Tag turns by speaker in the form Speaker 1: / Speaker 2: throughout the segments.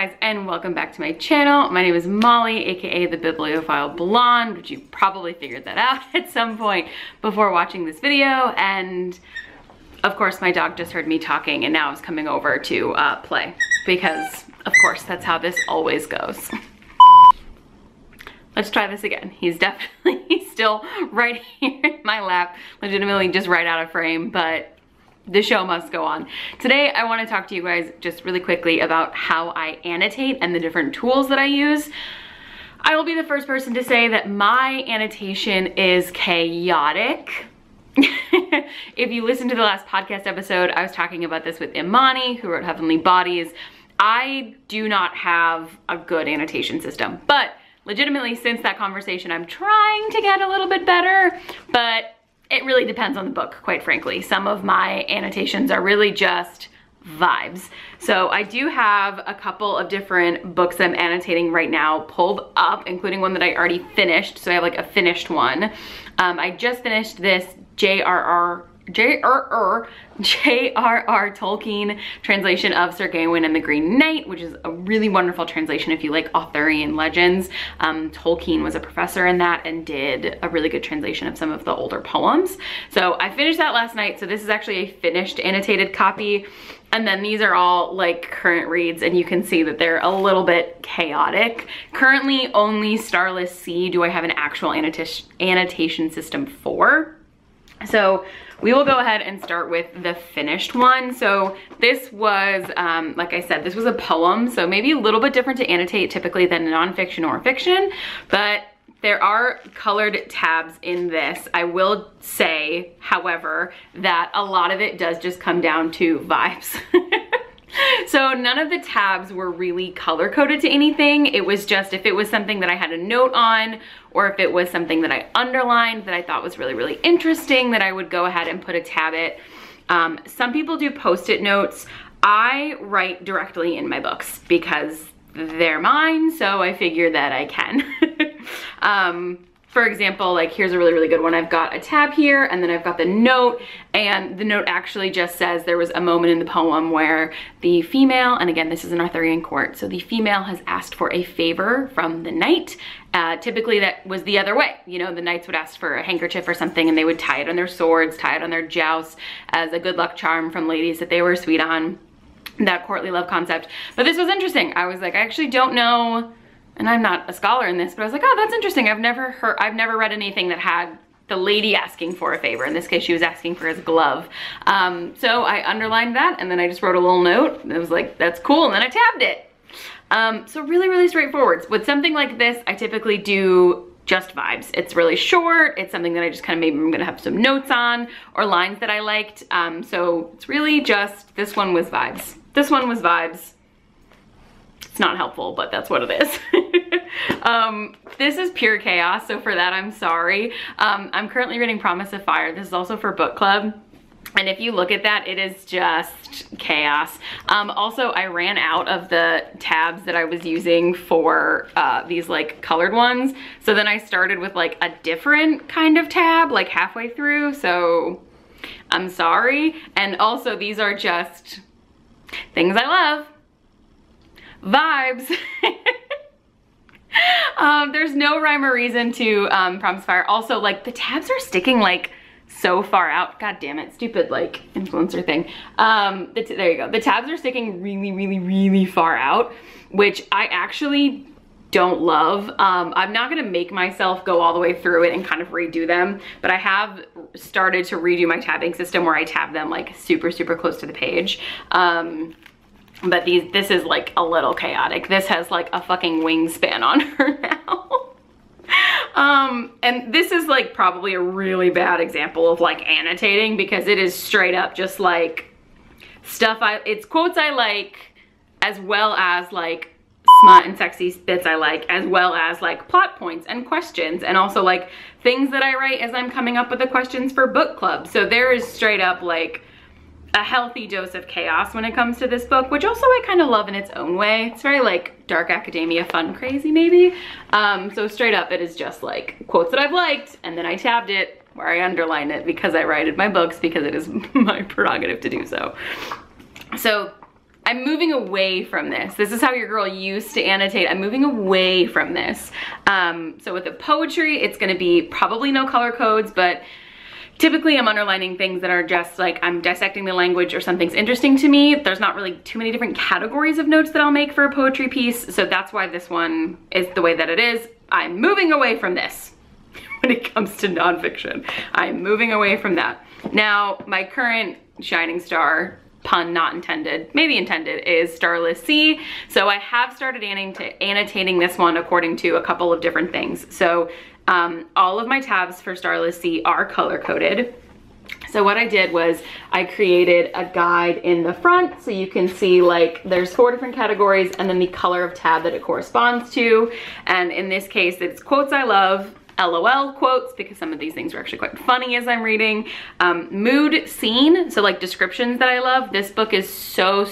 Speaker 1: guys, and welcome back to my channel. My name is Molly, aka the Bibliophile Blonde, which you probably figured that out at some point before watching this video. And of course, my dog just heard me talking and now is coming over to play, because of course that's how this always goes. Let's try this again. He's definitely still right here in my lap, legitimately just right out of frame, but the show must go on. Today, I want to talk to you guys just really quickly about how I annotate and the different tools that I use. I will be the first person to say that my annotation is chaotic. If you listen to the last podcast episode, I was talking about this with Imani, who wrote Heavenly Bodies. I do not have a good annotation system, but legitimately since that conversation, I'm trying to get a little bit better, but it really depends on the book, quite frankly. Some of my annotations are really just vibes. So I do have a couple of different books that I'm annotating right now pulled up, including one that I already finished. So I have like a finished one. I just finished this J.R.R. Tolkien translation of Sir Gawain and the Green Knight, which is a really wonderful translation if you like Arthurian legends. Tolkien was a professor in that and did a really good translation of some of the older poems. So I finished that last night. So this is actually a finished annotated copy. And then these are all like current reads, and you can see that they're a little bit chaotic. Currently only Starless Sea do I have an actual annotation system for. So we will go ahead and start with the finished one. So this was, like I said, this was a poem, so maybe a little bit different to annotate typically than nonfiction or fiction, but there are colored tabs in this. I will say, however, that a lot of it does just come down to vibes. So none of the tabs were really color coded to anything. It was just if it was something that I had a note on, or if it was something that I underlined that I thought was really, really interesting, that I would go ahead and put a tab it. Some people do post-it notes. I write directly in my books because they're mine, so I figure that I can. For example, like here's a really, really good one. I've got a tab here, and then I've got the note, and the note actually just says there was a moment in the poem where the female, and again, this is an Arthurian court, so the female has asked for a favor from the knight. Typically that was the other way. You know, the knights would ask for a handkerchief or something, and they would tie it on their swords, tie it on their jousts as a good luck charm from ladies that they were sweet on, that courtly love concept. But this was interesting. I was like, I actually don't know, and I'm not a scholar in this, but I was like, oh, that's interesting. I've never read anything that had the lady asking for a favor. In this case, she was asking for his glove. So I underlined that, and then I just wrote a little note. And I was like, that's cool, and then I tabbed it. So really, really straightforward. With something like this, I typically do just vibes. It's really short. It's something that I just kind of maybe I'm gonna have some notes on or lines that I liked. So it's really just, this one was vibes. This one was vibes. It's not helpful, but that's what it is. This is pure chaos, so for that, I'm sorry. I'm currently reading Promise of Fire. This is also for book club. And if you look at that, it is just chaos. Also, I ran out of the tabs that I was using for these like colored ones. So then I started with like a different kind of tab, like halfway through. So I'm sorry. And also these are just things I love. Vibes. There's no rhyme or reason to Promise Fire. Also, like the tabs are sticking like so far out. God damn it, stupid like influencer thing. There you go. The tabs are sticking really, really, really far out, which I actually don't love. I'm not gonna make myself go all the way through it and kind of redo them, but I have started to redo my tabbing system where I tab them like super, super close to the page. But this is like a little chaotic. This has like a fucking wingspan on her now. And this is like probably a really bad example of like annotating, because it is straight up just like stuff it's quotes I like, as well as like smut and sexy bits I like, as well as like plot points and questions, and also like things that I write as I'm coming up with the questions for book club. So there is straight up like a healthy dose of chaos when it comes to this book, which also I kind of love in its own way. It's very like dark academia, fun, crazy maybe. So straight up, it is just like quotes that I've liked, and then I tabbed it where I underlined it because I write in my books, because it is my prerogative to do so. So I'm moving away from this. This is how your girl used to annotate. I'm moving away from this. So with the poetry, it's gonna be probably no color codes, but typically I'm underlining things that are just like I'm dissecting the language or something's interesting to me. There's not really too many different categories of notes that I'll make for a poetry piece, so that's why this one is the way that it is. I'm moving away from this when it comes to nonfiction. I'm moving away from that. Now, my current shining star, pun not intended, maybe intended, is Starless Sea. So I have started annotating this one according to a couple of different things. So all of my tabs for Starless Sea are color coded. So what I did was I created a guide in the front so you can see like there's 4 different categories and then the color of tab that it corresponds to. And in this case, it's quotes I love, LOL quotes, because some of these things are actually quite funny as I'm reading. Mood scene, so like descriptions that I love. This book is so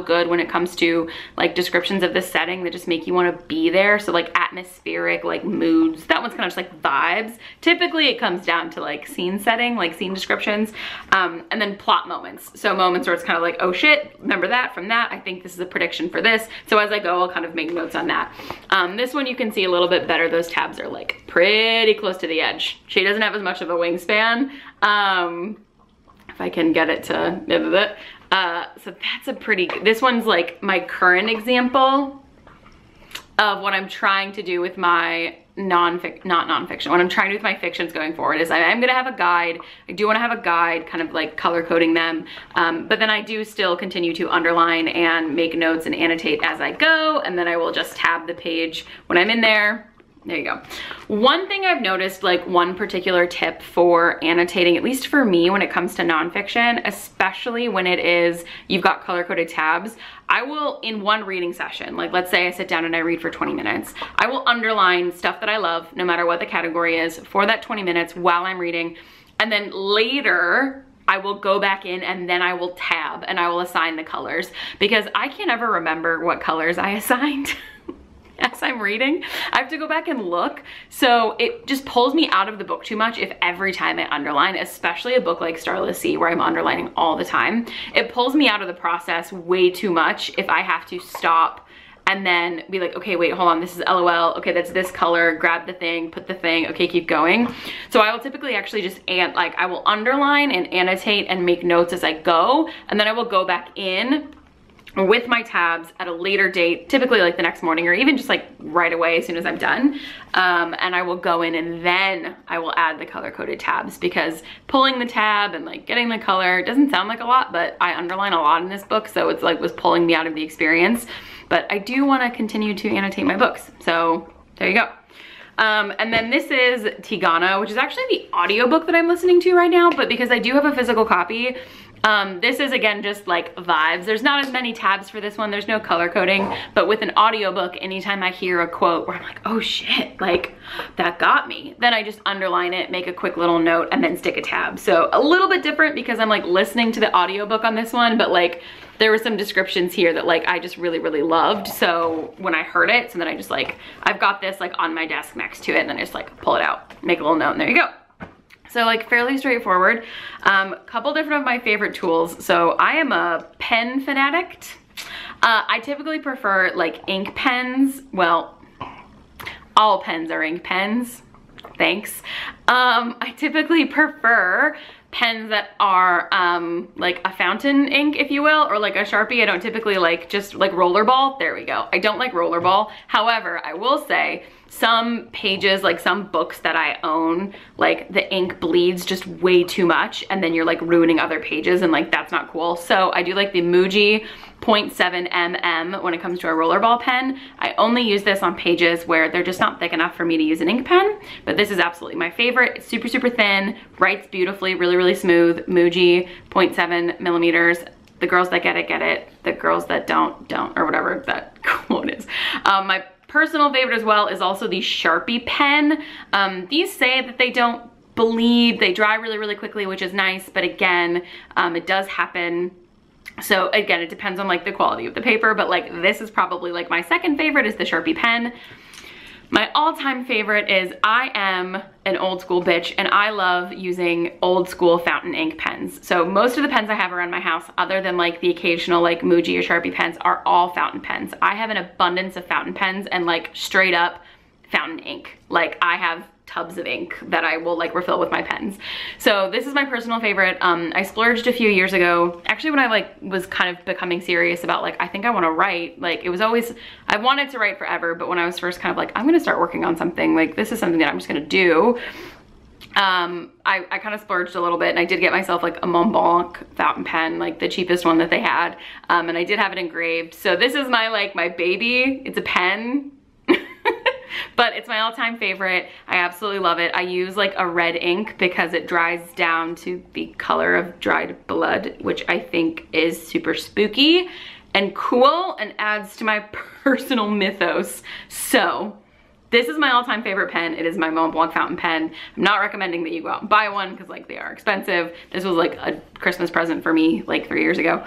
Speaker 1: good when it comes to like descriptions of the setting that just make you want to be there. So like atmospheric, like moods. That one's kind of just like vibes. Typically it comes down to like scene setting, like scene descriptions. And then plot moments. So moments where it's kind of like, oh shit, remember that from that. I think this is a prediction for this. So as I go, I'll kind of make notes on that. This one you can see a little bit better. Those tabs are like pretty close to the edge. She doesn't have as much of a wingspan. If I can get it to, so that's a pretty, this one's like my current example of what I'm trying to do with my not nonfiction, what I'm trying to do with my fictions going forward is I'm gonna have a guide. I do wanna have a guide, kind of like color coding them, but then I do still continue to underline and make notes and annotate as I go, and then I will just tab the page when I'm in there. There you go. One thing I've noticed, like one particular tip for annotating, at least for me when it comes to nonfiction, especially when it is, you've got color-coded tabs, I will, in one reading session, like let's say I sit down and I read for 20 minutes, I will underline stuff that I love, no matter what the category is, for that 20 minutes while I'm reading, and then later, I will go back in and then I will tab and I will assign the colors, because I can't ever remember what colors I assigned. As I'm reading, I have to go back and look. So it just pulls me out of the book too much if every time I underline, especially a book like Starless Sea where I'm underlining all the time. It pulls me out of the process way too much if I have to stop and then be like, okay, wait, hold on, this is LOL, okay, that's this color, grab the thing, put the thing, okay, keep going. So I will typically actually just I will underline and annotate and make notes as I go, and then I will go back in with my tabs at a later date, typically like the next morning or even just like right away as soon as I'm done. And I will go in and then I will add the color-coded tabs, because pulling the tab and like getting the color doesn't sound like a lot, but I underline a lot in this book, so it's like was pulling me out of the experience. But I do want to continue to annotate my books, so there you go. And then this is Tigana, which is actually the audiobook that I'm listening to right now, but because I do have a physical copy, this is again just like vibes. There's not as many tabs for this one, there's no color coding, but with an audiobook, anytime I hear a quote where I'm like, oh shit, like that got me, then I just underline it, make a quick little note, and then stick a tab. So a little bit different because I'm like listening to the audiobook on this one, but like there were some descriptions here that like I just really loved. So when I heard it, so then I just like, I've got this like on my desk next to it, and then I just like pull it out, make a little note, and there you go. So like fairly straightforward. Couple different of my favorite tools. So I am a pen fanatic. I typically prefer like ink pens. Well, all pens are ink pens. Thanks. I typically prefer pens that are like a fountain ink, if you will, or like a Sharpie. I don't typically like just like rollerball. There we go. I don't like rollerball. However, I will say some pages, like some books that I own, like the ink bleeds just way too much, and then you're like ruining other pages, and like that's not cool. So I do like the Muji 0.7 mm when it comes to a rollerball pen. I only use this on pages where they're just not thick enough for me to use an ink pen, but this is absolutely my favorite. It's super thin, writes beautifully, really smooth. Muji 0.7 millimeters. The girls that get it. The girls that don't, or whatever that quote is. My personal favorite as well is also the Sharpie pen. These say that they don't bleed, they dry really quickly, which is nice, but again, it does happen. So again, it depends on like the quality of the paper, but like this is probably like my second favorite is the Sharpie pen. My all-time favorite is I am an old school bitch and I love using old school fountain ink pens. So most of the pens I have around my house, other than like the occasional like Muji or Sharpie pens, are all fountain pens. I have an abundance of fountain pens and like straight up fountain ink. Like I have tubs of ink that I will like refill with my pens. So this is my personal favorite. I splurged a few years ago, actually when I like was kind of becoming serious about like, I think I want to write. Like it was always, I wanted to write forever, but when I was first kind of like, I'm gonna start working on something, like this is something that I'm just gonna do. I kind of splurged a little bit and I did get myself like a Mont Blanc fountain pen, like the cheapest one that they had. And I did have it engraved. So this is my like my baby. It's a pen. But it's my all-time favorite. I absolutely love it. I use like a red ink because it dries down to the color of dried blood, which I think is super spooky and cool and adds to my personal mythos. So this is my all-time favorite pen. It is my Mont Blanc fountain pen. I'm not recommending that you go out and buy one because like they are expensive. This was like a Christmas present for me like 3 years ago.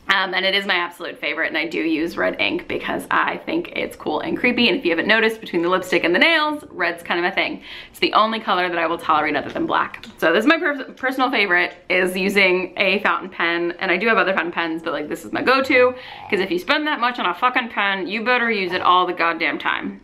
Speaker 1: And it is my absolute favorite, and I do use red ink because I think it's cool and creepy, and if you haven't noticed, between the lipstick and the nails, red's kind of a thing. It's the only color that I will tolerate other than black. So this is my personal favorite, is using a fountain pen, and I do have other fountain pens, but like this is my go-to, because if you spend that much on a fucking pen, you better use it all the goddamn time.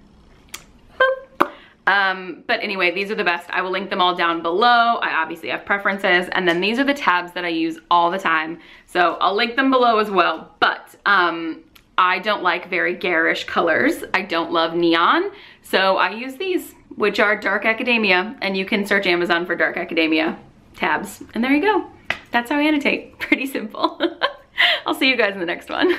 Speaker 1: But anyway, these are the best. I will link them all down below. I obviously have preferences, and then these are the tabs that I use all the time. So I'll link them below as well, but I don't like very garish colors. I don't love neon, so I use these, which are Dark Academia, and you can search Amazon for Dark Academia tabs, and there you go. That's how I annotate. Pretty simple. I'll see you guys in the next one.